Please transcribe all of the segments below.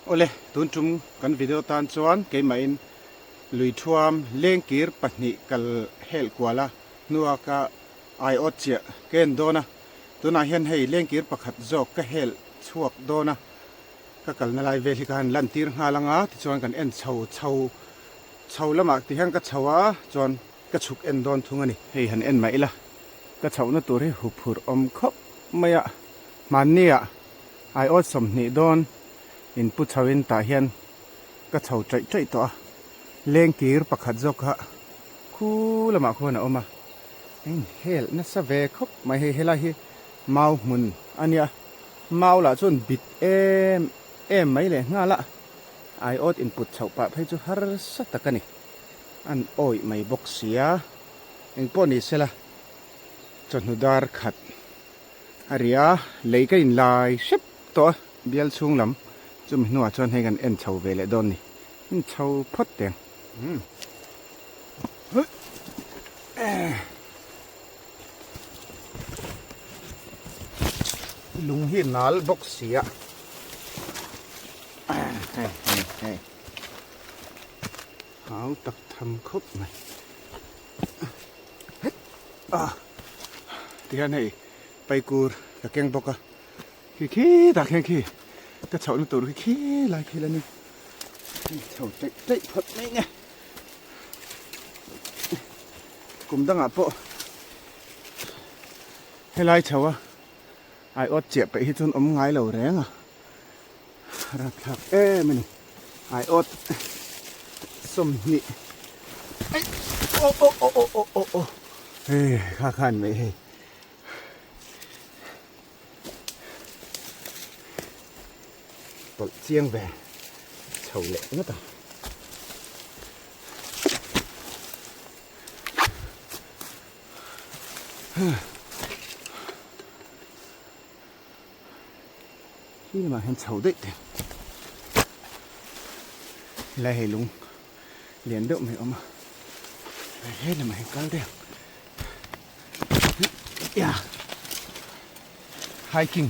Ole tun tum kan video tan chuan ke main lui thuam lengkir pahnih kal hel kwala nuaka ai otchia ken dona tuna hian hei lengkir pakhat zok ka hel chuak dona ka kal na lai ve hi kan lan tir nga langa ti chuan kan en chho lama ti hian ka chhowa chuan ka chuk en don thungani hei han en mai la ka chho na tur hi hupur om khop maya mania ai ot som ni don in pu chawin ta hian ka chho chai to lengkir pakhat zok ha khu lama khona oma en hel na sa ve khop mai he hela hi mau mun ania mau la chun bit em mai le nga la ai ot input chho pa phai chu har sa takani an oi mai box sia eng poni sela chon hudar khat aria leika in lai ship to bial chung lam chum nuwa chon he gan en chho ve le don ni in chho phot teng lung hi nal box sia hey háo tập thầm khúc này thì cái này bay cùr cả keng bọc à khi ta keng khi cái chậu nó tụt khi lại khi lên đi chậu chạy phật đấy nha cùng đang bộ hay lại chậu à ai ớt chẹp vậy thì chôn ống ngái lầu rén à ra thật mình ai ớt xôm nhị ô ê khá khăn mấy hề bật chiêng về chầu lệ nhất à khi mà hèn chầu đấy lại hề lúng liền động mày ông hết là mày căng đẹp hiking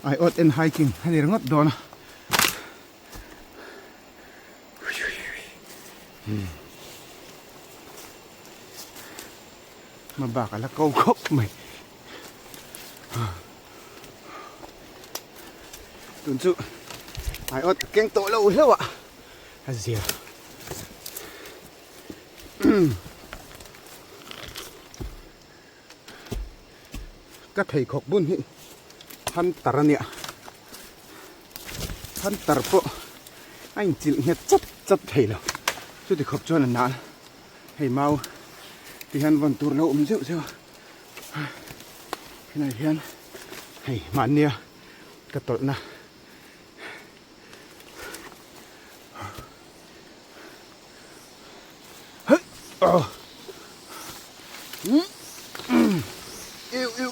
ai ot en hiking hay là ngót đó mà bà cả là câu khóc mày tuần chú ai ot keng tội lâu lâu ạ hay gì à các thầy khóc bún hi han tar nia han tar po anh chịu nghe chất thầy nào chứ thì khóc cho là nản hay mau thì han vẫn tour lâu rượu cái này hiền hay mạn nia cái tội na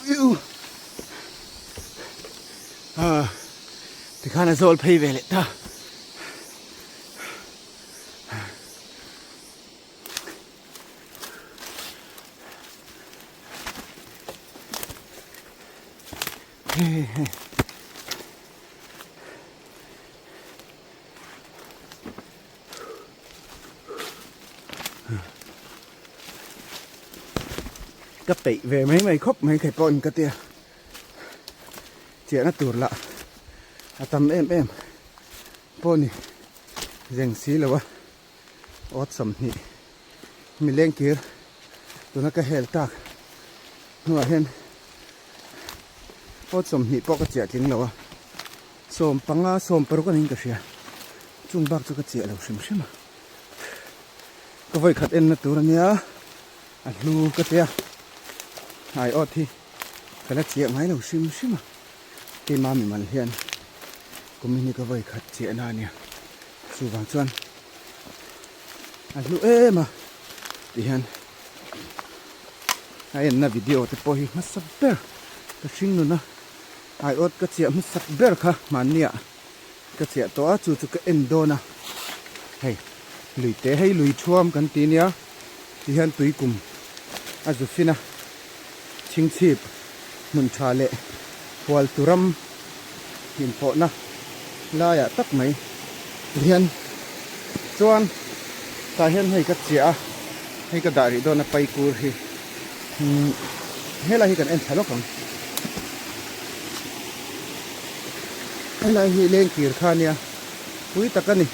yêu thì khá là rồi pay về lại ta cấp tị về mấy mày khóc mấy cái pon cái tia chuyện nó tụt lại tầm em poni dành xí là quá ót sầm nhị mình lên kia tụi nó cái hell tạc nhưng mà hen ót sầm nhị bóc cái chuyện chính là quá sôm panga sôm pero cái này cái gì chung bạc cho cái chuyện là sim mà có vậy khát en nó tụt nhá lu cái tia ai ớt thì cái là chuyện máy đầu sim mà cái mà mình hiện của mình có vậy khát chuyện nào nè su vàng chuan lu mà thì hiện ai na video thì bôi mất sắp bể cái sinh luôn na ai ớt cái chuyện mất sắp bể cả mà nè cái chuyện đó chú cái endo na hay lùi té hay lùi chuam cái tí nhá thì hiện tùy cùng azufina chinh chip mun chale wal turam hin po na lai à tắc mấy hiền chuan ta hiền hay cái chia hay cái đại đó là bay cua hi hay là hi cần em tháo không hay là hi lên kia khan nha quý ta cái này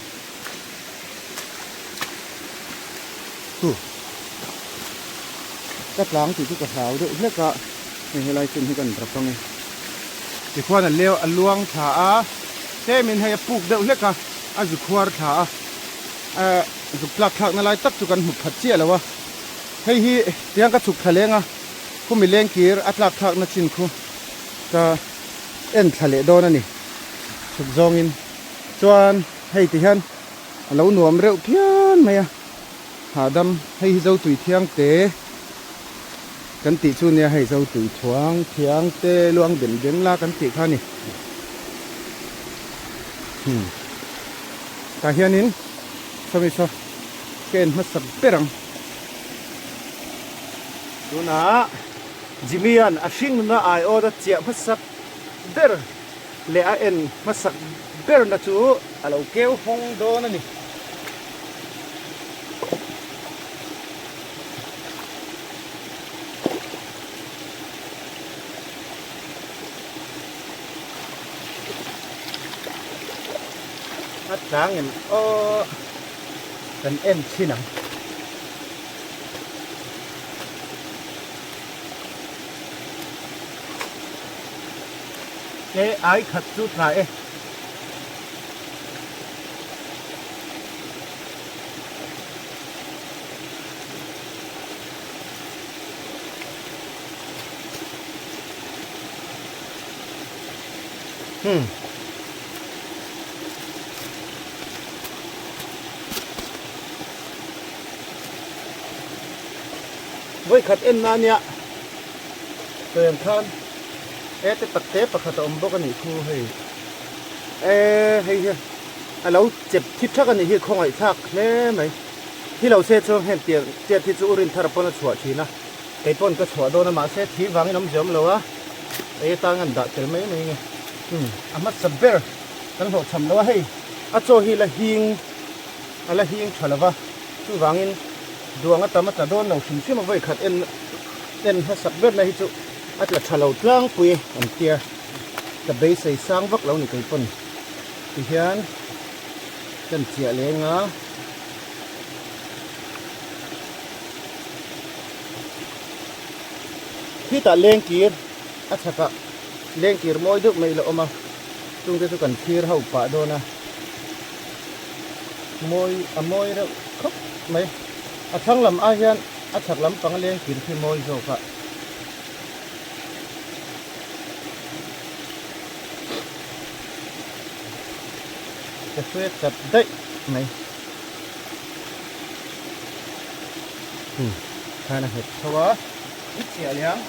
cắt láng thì cái tháo được hết cả hay là chuyện hi cần tập không này thì khoan là leo luang thả thế mình hay buộc được hết cả anh cứ khoan thả dục lạc thạc na lai tak chu kan hmu phat chia lawa hei hi tiang ka chuk thalenga khu mi leng kir atlak thak na chin khu ka en thale don ani chuk zong in chuan hei ti hian alo nuam reuh phian mai a hadam hei zo tui thiang te kan ti chu nia hei zo tui thuang thiang te luang den deng la kan ti kha ni ta hianin sami so ken masab perang tuna jimian ashing na ai oda chia masab ber le a en masak ber na chu alo keu hong do na ni sáng em cần em xin nắng cái ai khát chút lại với khát em na nhá tụi em khan ê cái bát tép bát khát ôm bốc cái này khu hay lâu chụp thịt chắc cái này hi không ai thắc nè mày khi lâu xe cho hẹn tiền tiền thịt urin thara pon chua chi na cái pon cái chua đó mà xe thịt vàng nấm giấm lâu á ê ta ngăn đặt cái mấy nghe amat saber kan ho cham lo hay cho hi là hiing chalava tu vangin duang atama ta don no sim với khát en ha saber na hi chu at là chalo tlang pui am tia ka be sei sang vak lo ni kai pon ti hian kan chia le nga khi ta leng kir athaka leng kir moi duk mai lo oma tung te chu kan thir hau pa do na moi ra khop mai athang lam a hian athak lam pang leng kir khi moi zo ka cái phết chặt đấy này khai là hết thôi á ít xẻ liang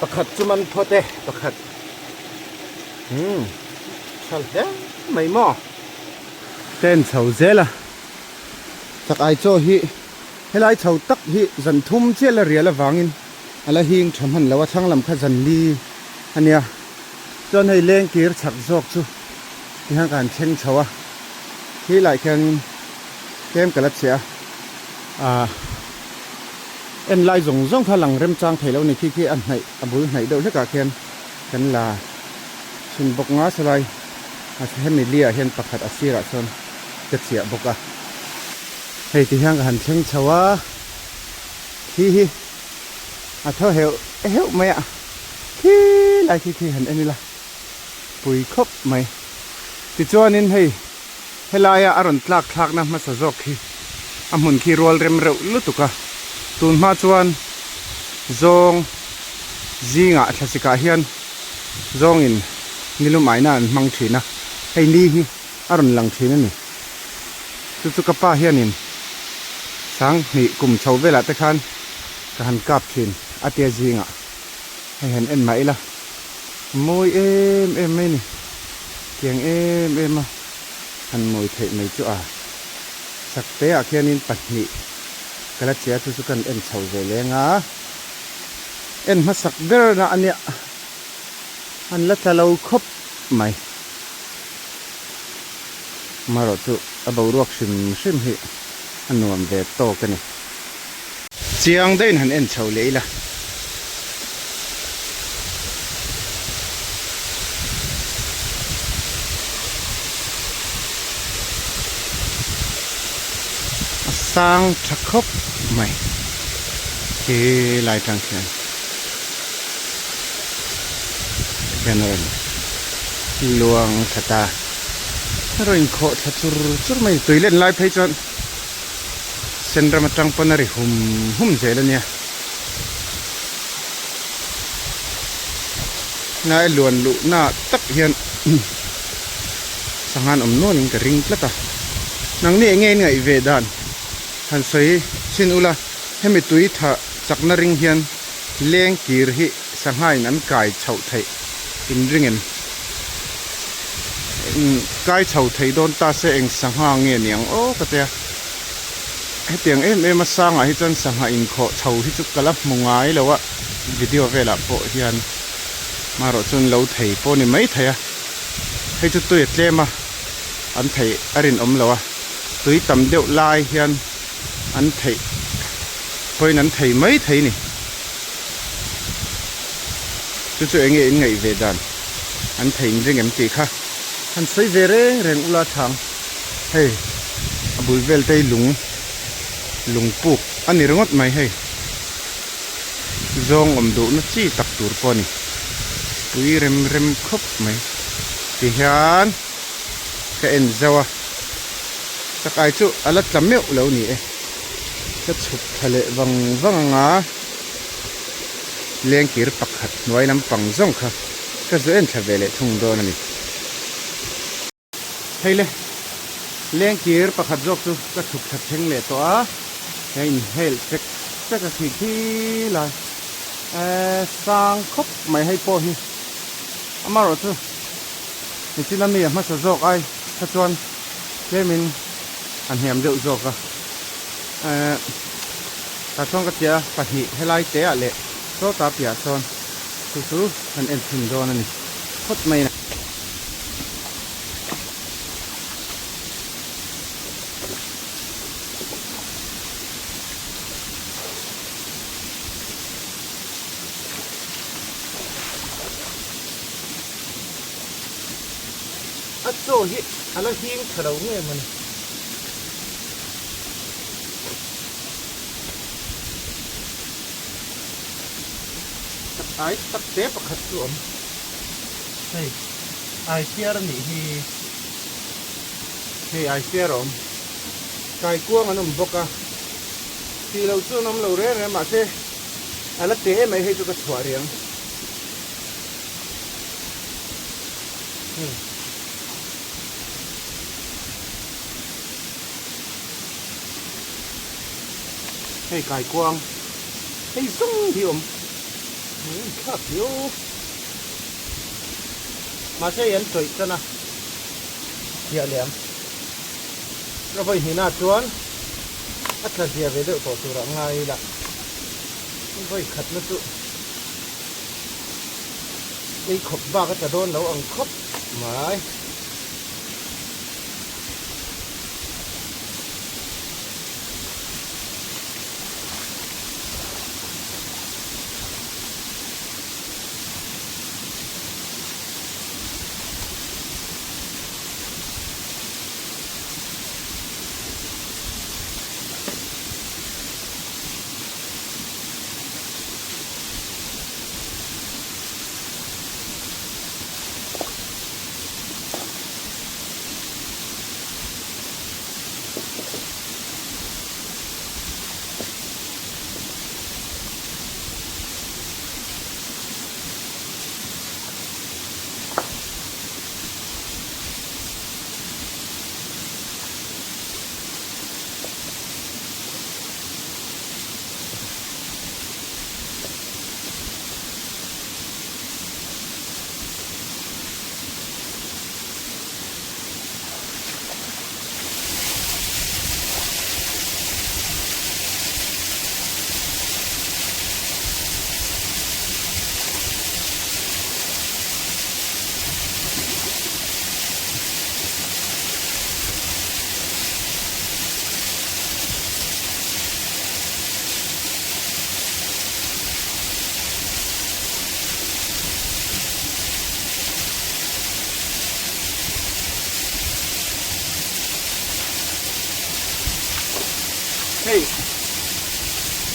bạc hạt cho mình thôi thế bạc hạt chặt đấy mấy mỏ tên sầu dễ là chắc ai cho hi helai chau tak hi zan thum che la ria la wangin ala hing tham han lawa thang lam kha zan li ania chon hei leng kir chak jok chu hi hang kan theng chawa hi lai khan kem kalat sia en lai zong zong kha lang rem chang thelo ni khi an hai abul hai do heka khen kan la sun bok nga salai a hemi lia hen pakhat asira chon ke chia boka hei ti hang han theng chawa hi thơ hiệu mày ạ khi lại khi hẳn em là bùi khóc mày thì cho nên hay lại aron tlak na mà sa zok khi amun khi roll rem reu lutuka tun ma chuan zong zinga thasika hian zong in nilum aina an mang thina hay ni hi aron lang thina ni chu kapa hian in sáng nghỉ cùng cháu về lại tới khan cả hắn cạp thuyền atia gì ngạ hay hắn em mãi là môi em ấy nè tiếng em mà hắn môi thể mấy chỗ sặc té à kia nên bật nhị kala chia tu su kan en chho ve le nga en ma sak ber na ania an la talo khop mai maro tu abo ruak sim sim hi anuam ve to kani chiang dein han en chho leila sang thakop mai ke lai tang khan general luang thata roin kho thachur chur mai toilet lai phei chon sendra matang panari hum zelania na luan lu na tak hian sangan non ka ring plata nang ni nge ngai ve dan han soi chin ula hemi tui tha chakna ring hian leng kir hi sanghai nan kai chau thei in ringen kai chau thei don ta se eng sangha nge niang o katia he tiang em sanga hi chan sangha in kho chau hi chu kala mungai lawa video vela po hian maro chun lo thei po ni mai thaya he chu tu tlema an thei arin om lawa tui tam deuh lai hian an thei poi nan thei mai thei ni chu enge in ngai ve dan an thei ring em ti kha an sei ve reng ula thang hey abul vel tei lung puk ani rongot mai hey zong om du na chi tak tur po ni tui rem khop mai ti hian ka en zawa sakai chu alat lameu lo ni e ka chup thale wang nga leng kir pakhat noi lam pang zong kha ka zo en thavele thung do na ni heile leng kir pakhat jok chu ka chup that theng le to a hein hel tek ka thi la sang khop mai hai po hi amaro chu ni chinami ma sa jok ai ka chuan kemin an hiam deuh jok a ta chong ka tia pahnih helai te a le so ta pia chon chu an en thin don ani khot mai na so hi ala hing thalo nge man ai tak te pakhat chu om hey ai fiar ni hi ai fiar om kai kuang anum boka ti lo chu nam lo re ma se ala te mai he chu ka thwa riang hey kai quang hey sung hi om khap yo ma se yan toi chana ya liam ra vai hina chuan atla dia ve de to tura ngai la vai khat na tu ei khop ba ka ta don lo ang khop mai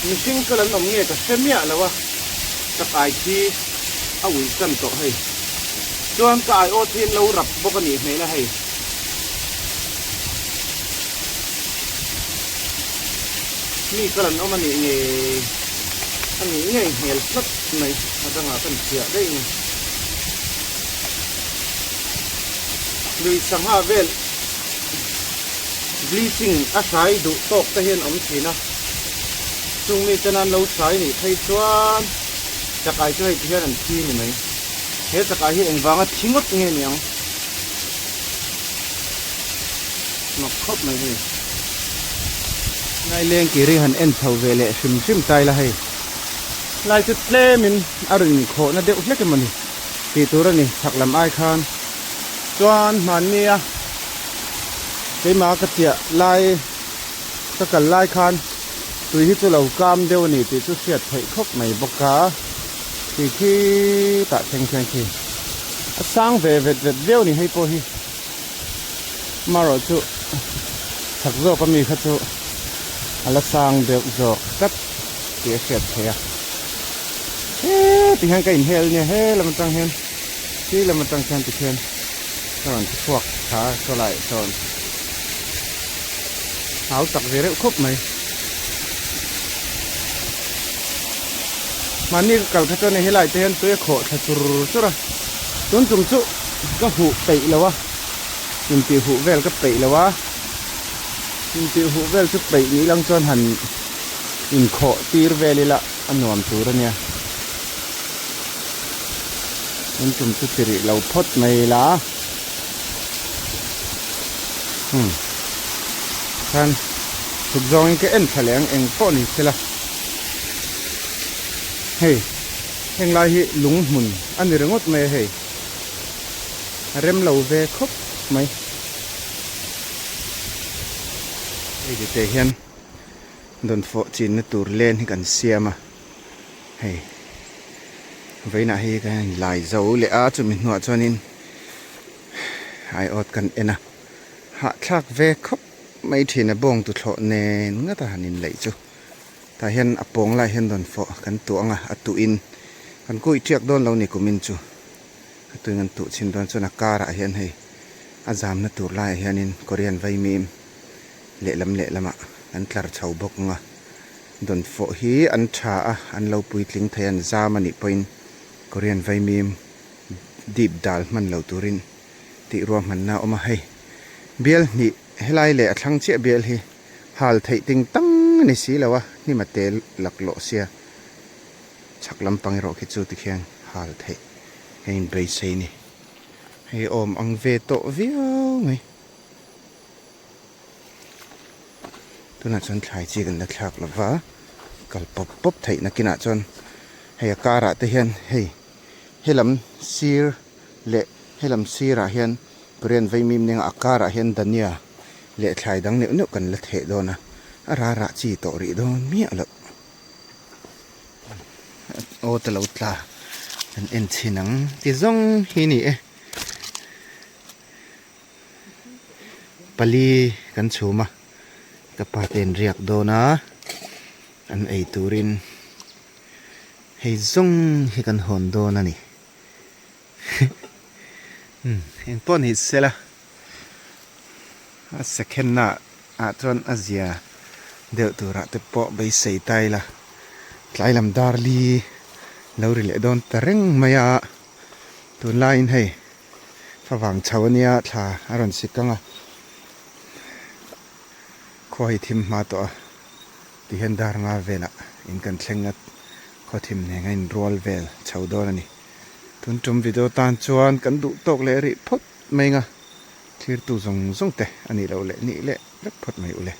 mình sinh cái lần ông nghe cái xem mẹ là wa cái ai chi à ui cần tổ hay chuan cái ô thiên lâu rập bốc cái này này là hay mi cái lần ông anh nghe anh nghe nghe rất này mà đang là cần sửa đây lui sang ha vel bleaching a sai du tok ta hian om thina chung mi chanan lo sai ni thei chuan chakai chu hei hian an thi ni mai he chakai hi engwanga thingot nge niang nok khop mai hi nai leng ki ri han en thau vele sim sim tai la hei lai chu tle min arin kho na deuh hlek mani ti tur ani thaklam ai khan chuan man nia cái má cái tiệt lai cái cần lai khan tùy hít cho lầu cam đeo này thì tôi siết thấy khóc này bọc cá thì khi tạ thành khi sang về đeo này hay po hi mà rồi chú thật rồi có mi khát chú là sang đeo rồi cắt thì siết thấy à thì hàng cái hel nha he là mình tăng hen chỉ là mình tăng hen thì hen rồi thuộc khá cho lại rồi áo tặc về đấy khúc này mà ni cầu khát cho này lại tên tôi khổ thật chút ra tuấn trùng chút cái hũ tẩy là wa mình tiêu hũ về cái tẩy là wa mình tiêu hũ về chút tẩy ní lăng tròn hẳn mình khổ tir về là anh nằm chú ra nha tuấn trùng chút tỉ lầu phốt này là kan thuộc dòng cái en thằng anh phô này thế là hey anh lại hi lúng mùn anh đi ngót mày hey rem lâu về khóc mày đây thì thể hiện đồn phô chín nó tụt lên thì cần xe mà hey vậy nãy hi cái lại dấu lẽ cho mình nuốt cho nên ai ớt cần en à hạ thác về khóc mấy thì nó bong tụt lọ nè ngã ta hành lấy chứ ta hiện áp bong lại hiện đòn phọ cần tuang à tuin cần cùi chiếc đòn lâu này của mình chứ tôi ngân tụ xin đòn cho nó ca ra hiện hay azam nó tụt lại hiện in Korean vay mềm lệ lắm ạ anh clar chầu bốc ngà đòn phọ hí anh cha anh lâu bùi lính thấy anh ra mà nị point Korean vay mềm deep dal man lâu turin tị ruộng man na oma hay biel nị helai le thlang che bel hi hal thei ting tang ni si lawa ni ma tel lak lo sia chaklam pang ro ki chu ti khian hal thei hein bei sei ni hei om ang ve to viau ngai tuna chon thlai chi gan la thlak lawa kal pop thei na kina chon hei kara te hian hei helam sir le helam sira hian Korean vei mim ning akara hian dania lệ thải đắng nếu nếu cần là thể đó nè ra chỉ tổ rị đó miệng lợ ô tờ lâu ta anh chỉ nắng thì giống hi nị pali kan chú mà cái pa tên riak đó na anh ấy turin hay giống hi kan hồn đó nè nị anh pon hít xe la second na atron Asia deu tu ra te po bei sei tai la tlai lam darli lo ri le don tareng maya tu line hei phawang chawnia thla aron sikanga khoi thim ma to ti hen dar nga vela in kan thlenga kho thim ne ngain roll vel chawdon ani tun tum video tan chuan kan du tok le ri phot mai nga thir tu zong te ani lo le ni le rak phot mai ule